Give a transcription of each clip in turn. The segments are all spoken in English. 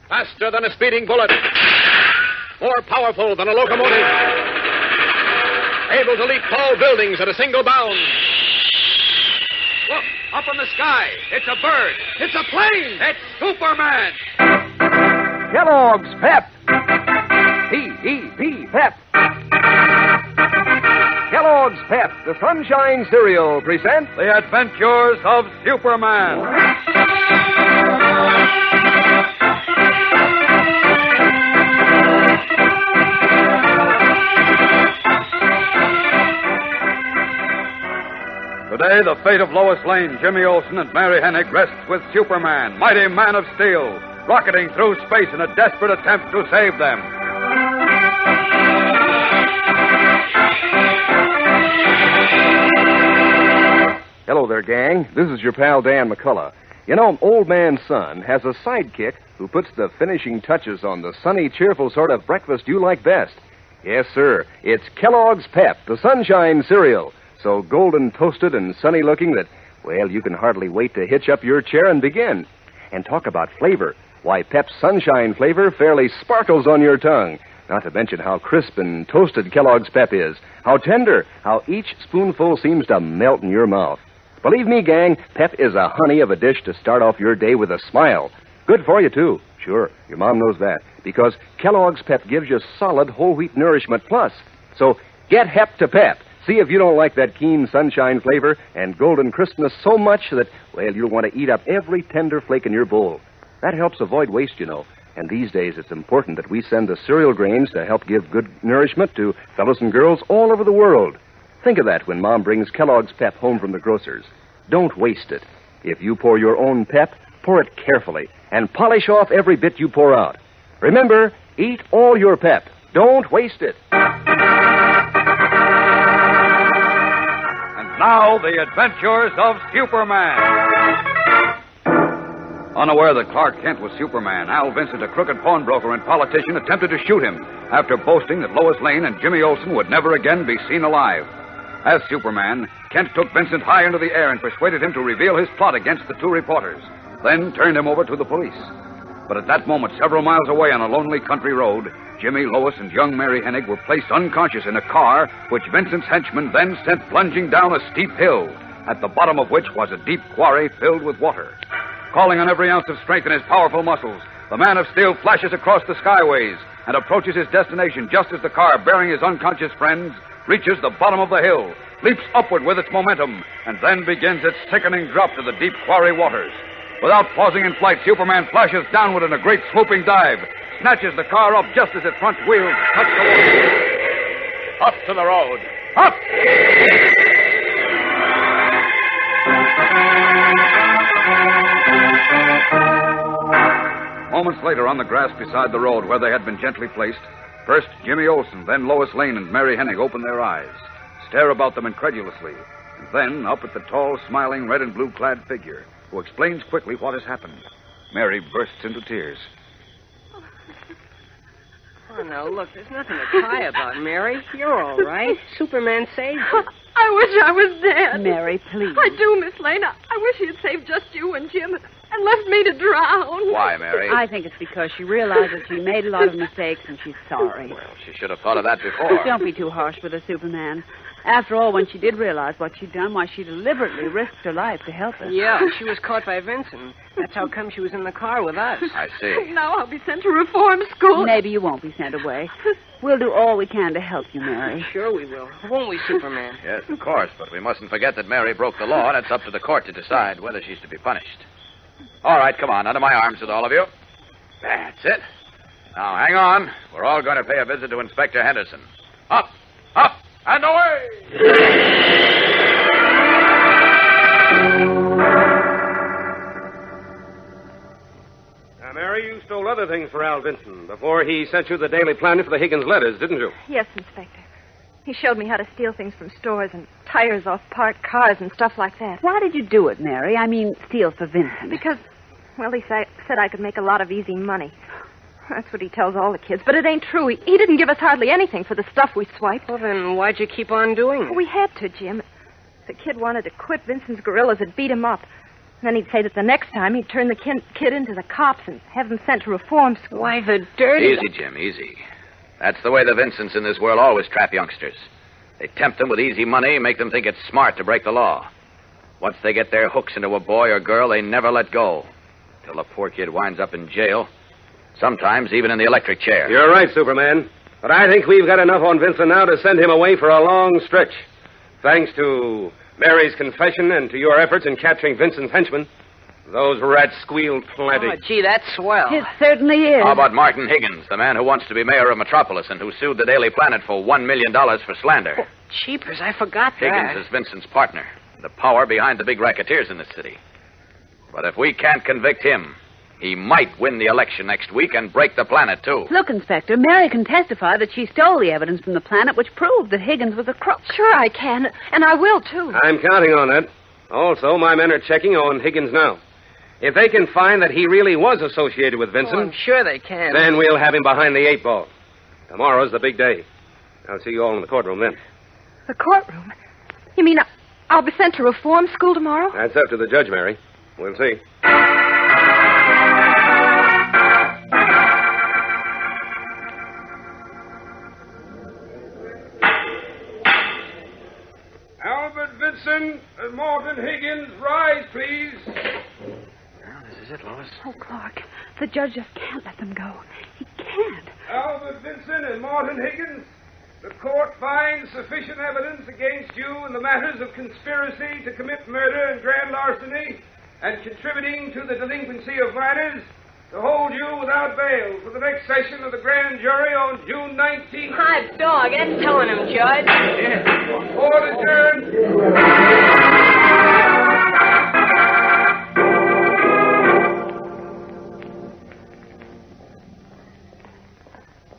Faster than a speeding bullet. More powerful than a locomotive. Able to leap tall buildings at a single bound. Look, up in the sky. It's a bird. It's a plane. It's Superman. Kellogg's Pep. P-E-P, Pep. Kellogg's Pep, the Sunshine Cereal, presents The Adventures of Superman. Today, the fate of Lois Lane, Jimmy Olsen, and Mary Hennig rests with Superman, mighty man of steel, rocketing through space in a desperate attempt to save them. Hello there, gang. This is your pal Dan McCullough. You know, Old Man Sun has a sidekick who puts the finishing touches on the sunny, cheerful sort of breakfast you like best. Yes, sir. It's Kellogg's Pep, the Sunshine Cereal. So golden toasted and sunny looking that, well, you can hardly wait to hitch up your chair and begin. And talk about flavor. Why, Pep's Sunshine flavor fairly sparkles on your tongue. Not to mention how crisp and toasted Kellogg's Pep is. How tender. How each spoonful seems to melt in your mouth. Believe me, gang, Pep is a honey of a dish to start off your day with a smile. Good for you, too. Sure, your mom knows that. Because Kellogg's Pep gives you solid whole wheat nourishment plus. So get hep to Pep. See if you don't like that keen sunshine flavor and golden crispness so much that, well, you'll want to eat up every tender flake in your bowl. That helps avoid waste, you know. And these days it's important that we send the cereal grains to help give good nourishment to fellows and girls all over the world. Think of that when Mom brings Kellogg's Pep home from the grocer's. Don't waste it. If you pour your own Pep, pour it carefully and polish off every bit you pour out. Remember, eat all your Pep. Don't waste it. And now, the adventures of Superman. Unaware that Clark Kent was Superman, Al Vincent, a crooked pawnbroker and politician, attempted to shoot him after boasting that Lois Lane and Jimmy Olsen would never again be seen alive. As Superman, Kent took Vincent high into the air and persuaded him to reveal his plot against the two reporters, then turned him over to the police. But at that moment, several miles away on a lonely country road, Jimmy, Lois, and young Mary Hennig were placed unconscious in a car which Vincent's henchmen then sent plunging down a steep hill, at the bottom of which was a deep quarry filled with water. Calling on every ounce of strength in his powerful muscles, the man of steel flashes across the skyways and approaches his destination just as the car bearing his unconscious friends reaches the bottom of the hill, leaps upward with its momentum, and then begins its sickening drop to the deep quarry waters. Without pausing in flight, Superman flashes downward in a great swooping dive, snatches the car up just as its front wheels touch the water. Up to the road. Up! Moments later, on the grass beside the road where they had been gently placed, first Jimmy Olsen, then Lois Lane and Mary Hennig open their eyes, stare about them incredulously, and then up at the tall, smiling, red and blue-clad figure, who explains quickly what has happened. Mary bursts into tears. Oh, now, look, there's nothing to cry about, Mary. You're all right. Superman saved you. I wish I was dead. Mary, please. I do, Miss Lane. I wish he had saved just you and Jim and left me to drown. Why, Mary? I think it's because she realized that she made a lot of mistakes and she's sorry. Well, she should have thought of that before. Don't be too harsh with her, Superman. After all, when she did realize what she'd done, why, she deliberately risked her life to help us. Yeah, she was caught by Vincent. That's how come she was in the car with us. I see. Now I'll be sent to reform school. Maybe you won't be sent away. We'll do all we can to help you, Mary. Sure we will. Won't we, Superman? Yes, of course, but we mustn't forget that Mary broke the law, and it's up to the court to decide whether she's to be punished. All right, come on, under my arms with all of you. That's it. Now, hang on. We're all going to pay a visit to Inspector Henderson. Up, up, and away! Now, Mary, you stole other things for Al Vinson before he sent you the Daily Planet for the Higgins letters, didn't you? Yes, Inspector. He showed me how to steal things from stores and tires off parked cars and stuff like that. Why did you do it, Mary? I mean, steal for Vincent. Because, well, he said I could make a lot of easy money. That's what he tells all the kids. But it ain't true. He didn't give us hardly anything for the stuff we swiped. Well, then why'd you keep on doing it? We had to, Jim. If the kid wanted to quit Vincent's gorillas, it beat him up. Then he'd say that the next time he'd turn the kid into the cops and have him sent to reform school. Why, the dirty... Easy, Jim, easy. That's the way the Vincents in this world always trap youngsters. They tempt them with easy money, make them think it's smart to break the law. Once they get their hooks into a boy or girl, they never let go. Till the poor kid winds up in jail. Sometimes even in the electric chair. You're right, Superman. But I think we've got enough on Vincent now to send him away for a long stretch. Thanks to Mary's confession and to your efforts in capturing Vincent's henchmen. Those rats squealed plenty. Oh, gee, that's swell. It certainly is. How about Martin Higgins, the man who wants to be mayor of Metropolis and who sued the Daily Planet for $1 million for slander? Oh, cheapers, I forgot Higgins that. is Vincent's partner, the power behind the big racketeers in the city. But if we can't convict him, he might win the election next week and break the Planet, too. Look, Inspector, Mary can testify that she stole the evidence from the Planet which proved that Higgins was a crook. Sure I can, and I will, too. I'm counting on that. Also, my men are checking on Higgins now. If they can find that he really was associated with Vincent... Oh, I'm sure they can. Then we'll have him behind the 8 ball. Tomorrow's the big day. I'll see you all in the courtroom then. The courtroom? You mean I'll be sent to reform school tomorrow? That's up to the judge, Mary. We'll see. Albert Vincent and Morton Higgins, rise, please. Well, this is it, Lois. Oh, Clark, the judge just can't let them go. He can't. Albert Vincent and Morton Higgins, the court finds sufficient evidence against you in the matters of conspiracy to commit murder and grand larceny and contributing to the delinquency of minors to hold you without bail for the next session of the grand jury on June 19th. Hot dog, that's telling him, Judge. Court adjourned.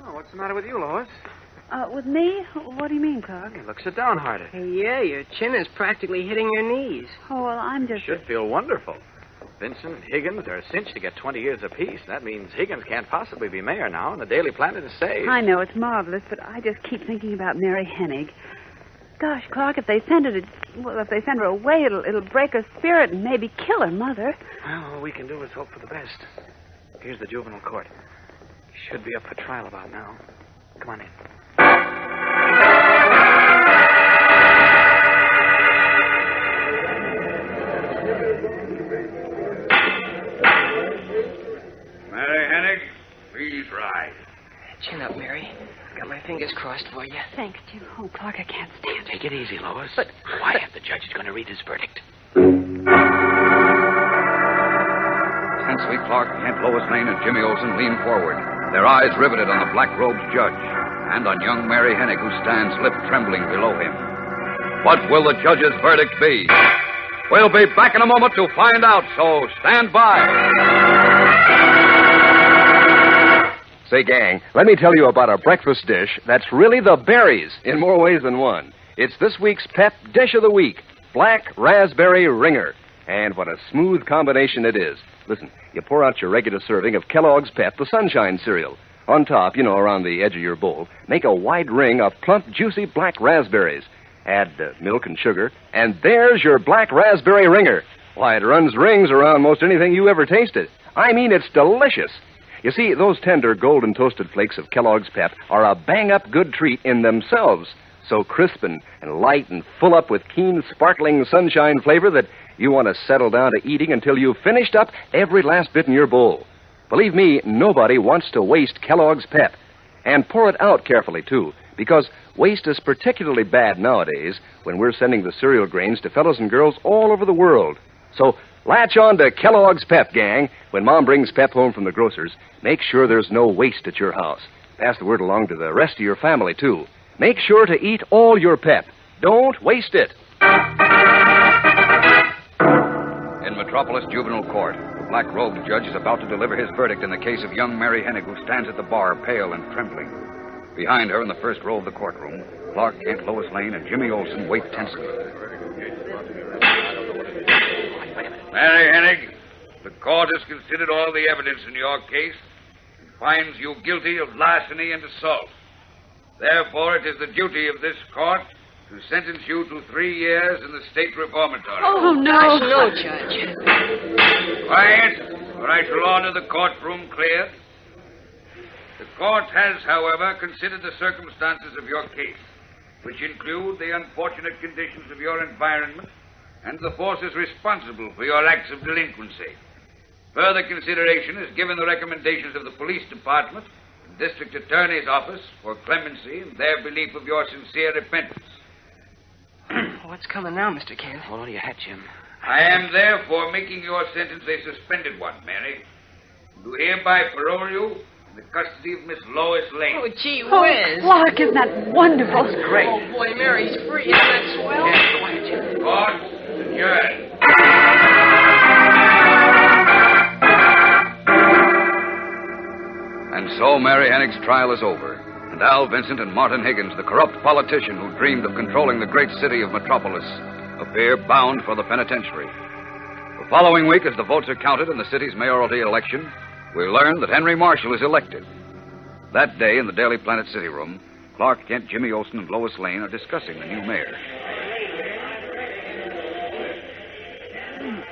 Oh, what's the matter with you, Lois? With me? What do you mean, Clark? You look so downhearted. Yeah, your chin is practically hitting your knees. Oh, well, I'm just... Should feel wonderful. Vincent and Higgins are cinched to get 20 years apiece. That means Higgins can't possibly be mayor now, and the Daily Planet is saved. I know, it's marvelous, but I just keep thinking about Mary Hennig. Gosh, Clark, if they send her away, it'll break her spirit and maybe kill her mother. Well, all we can do is hope for the best. Here's the juvenile court. Should be up for trial about now. Come on in. Mary Hennig, please rise. Chin up, Mary. Got my fingers crossed for you. Thanks, Jim. Oh, Clark, I can't stand it. Take it easy, Lois. But- Quiet. The judge is going to read his verdict. Tensely, Clark, Kent, Lois Lane, and Jimmy Olsen lean forward, their eyes riveted on the black-robed judge and on young Mary Hennig, who stands lip-trembling below him. What will the judge's verdict be? We'll be back in a moment to find out, so stand by. Say, gang, let me tell you about a breakfast dish that's really the berries in more ways than one. It's this week's pep dish of the week, Black Raspberry Ringer. And what a smooth combination it is. Listen, you pour out your regular serving of Kellogg's Pep, the Sunshine cereal. On top, around the edge of your bowl, make a wide ring of plump, juicy black raspberries. Add milk and sugar, and there's your Black Raspberry Ringer. Why, it runs rings around most anything you ever tasted. I mean, it's delicious. You see, those tender, golden toasted flakes of Kellogg's Pep are a bang-up good treat in themselves. So crisp and light and full up with keen, sparkling sunshine flavor that you want to settle down to eating until you've finished up every last bit in your bowl. Believe me, nobody wants to waste Kellogg's Pep. And pour it out carefully, too, because waste is particularly bad nowadays when we're sending the cereal grains to fellows and girls all over the world. So latch on to Kellogg's Pep, gang. When Mom brings Pep home from the grocer's, make sure there's no waste at your house. Pass the word along to the rest of your family, too. Make sure to eat all your Pep. Don't waste it. In Metropolis Juvenile Court, the black-robed judge is about to deliver his verdict in the case of young Mary Hennig, who stands at the bar, pale and trembling. Behind her, in the first row of the courtroom, Clark Kent, Lois Lane, and Jimmy Olsen wait tensely. Mary Hennig, the court has considered all the evidence in your case and finds you guilty of larceny and assault. Therefore, it is the duty of this court to sentence you to 3 years in the state reformatory. Oh, no. Gosh, no, Judge. Quiet, or I shall order the courtroom cleared. The court has, however, considered the circumstances of your case, which include the unfortunate conditions of your environment and the forces responsible for your acts of delinquency. Further consideration is given the recommendations of the police department and district attorney's office for clemency and their belief of your sincere repentance. What's coming now, Mr. Kent? Hold on to your hat, Jim. I am therefore making your sentence a suspended one, Mary. Do hereby parole you in the custody of Miss Lois Lane. Oh, gee whiz. Clark, isn't that wonderful? That's great. Oh, boy, Mary's free. Isn't that swell? Yeah, quiet, Jim. Court adjourned. And so Mary Hennig's trial is over, and Al Vincent and Martin Higgins, the corrupt politician who dreamed of controlling the great city of Metropolis, appear bound for the penitentiary. The following week, as the votes are counted in the city's mayoralty election, we learn that Henry Marshall is elected. That day, in the Daily Planet City Room, Clark Kent, Jimmy Olsen, and Lois Lane are discussing the new mayor.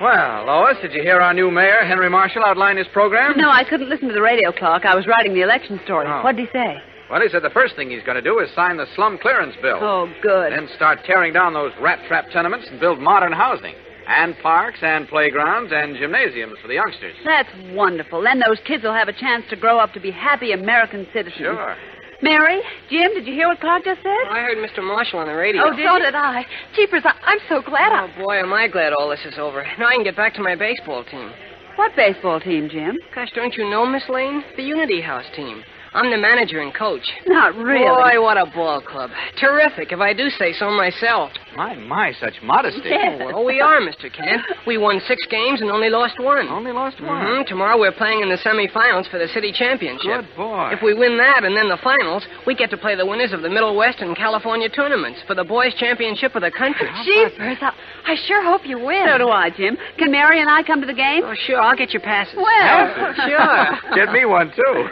Well, Lois, did you hear our new mayor, Henry Marshall, outline his program? No, I couldn't listen to the radio, Clark. I was writing the election story. Oh. What did he say? Well, he said the first thing he's going to do is sign the slum clearance bill. Oh, good. Then start tearing down those rat-trap tenements and build modern housing. And parks and playgrounds and gymnasiums for the youngsters. That's wonderful. Then those kids will have a chance to grow up to be happy American citizens. Sure. Mary, Jim, did you hear what Clark just said? I heard Mr. Marshall on the radio. Oh, so did I. Jeepers, I'm so glad Oh, boy, am I glad all this is over. Now I can get back to my baseball team. What baseball team, Jim? Gosh, don't you know, Miss Lane? The Unity House team. I'm the manager and coach. Not really. Boy, what a ball club. Terrific, if I do say so myself. My, such modesty. Yes. Well, we are, Mr. Kent. We won 6 games and only lost 1. Only lost 1. Mm-hmm. Tomorrow we're playing in the semifinals for the city championship. Good boy. If we win that and then the finals, we get to play the winners of the Middle West and California tournaments for the boys' championship of the country. Jeepers, I sure hope you win. So do I, Jim. Can Mary and I come to the game? Oh, sure. I'll get your passes. Well, sure. Get me one, too.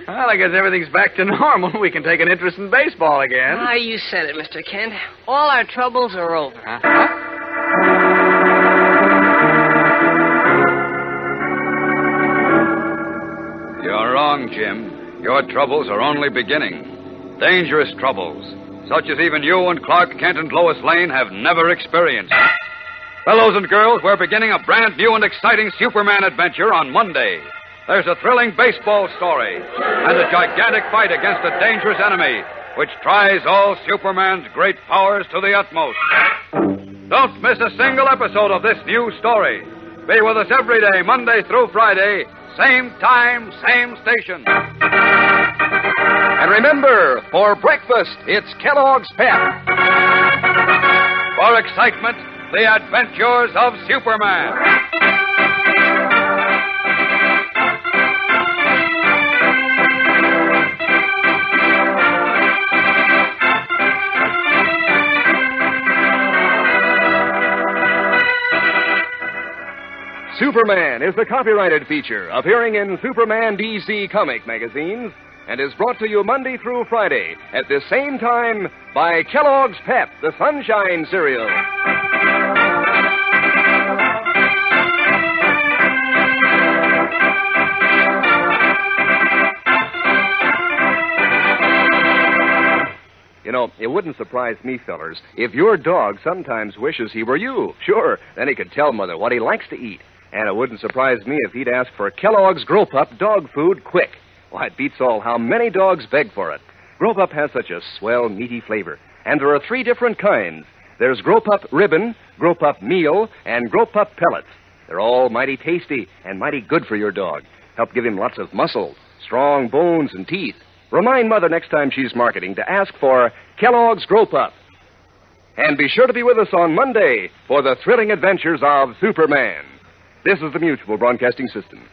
Well, I guess everything's back to normal. We can take an interest in baseball again. Ah, you said it, Mr. Kent. All our troubles are over. You're wrong, Jim. Your troubles are only beginning. Dangerous troubles, such as even you and Clark Kent and Lois Lane have never experienced. Fellows and girls, we're beginning a brand new and exciting Superman adventure on Monday. There's a thrilling baseball story and a gigantic fight against a dangerous enemy, which tries all Superman's great powers to the utmost. Don't miss a single episode of this new story. Be with us every day, Monday through Friday, same time, same station. And remember, for breakfast, it's Kellogg's Pep. For excitement, the adventures of Superman. Superman is the copyrighted feature appearing in Superman DC comic magazines and is brought to you Monday through Friday at the same time by Kellogg's Pep, the Sunshine Cereal. You know, it wouldn't surprise me, fellers, if your dog sometimes wishes he were you. Sure, then he could tell Mother what he likes to eat. And it wouldn't surprise me if he'd ask for Kellogg's Grow Pup dog food quick. Why, it beats all how many dogs beg for it. Grow Pup has such a swell, meaty flavor. And there are 3 different kinds. There's Grow Pup Ribbon, Grow Pup Meal, and Grow Pup Pellets. They're all mighty tasty and mighty good for your dog. Help give him lots of muscle, strong bones, and teeth. Remind Mother next time she's marketing to ask for Kellogg's Grow Pup. And be sure to be with us on Monday for the thrilling adventures of Superman. This is the Mutual Broadcasting System.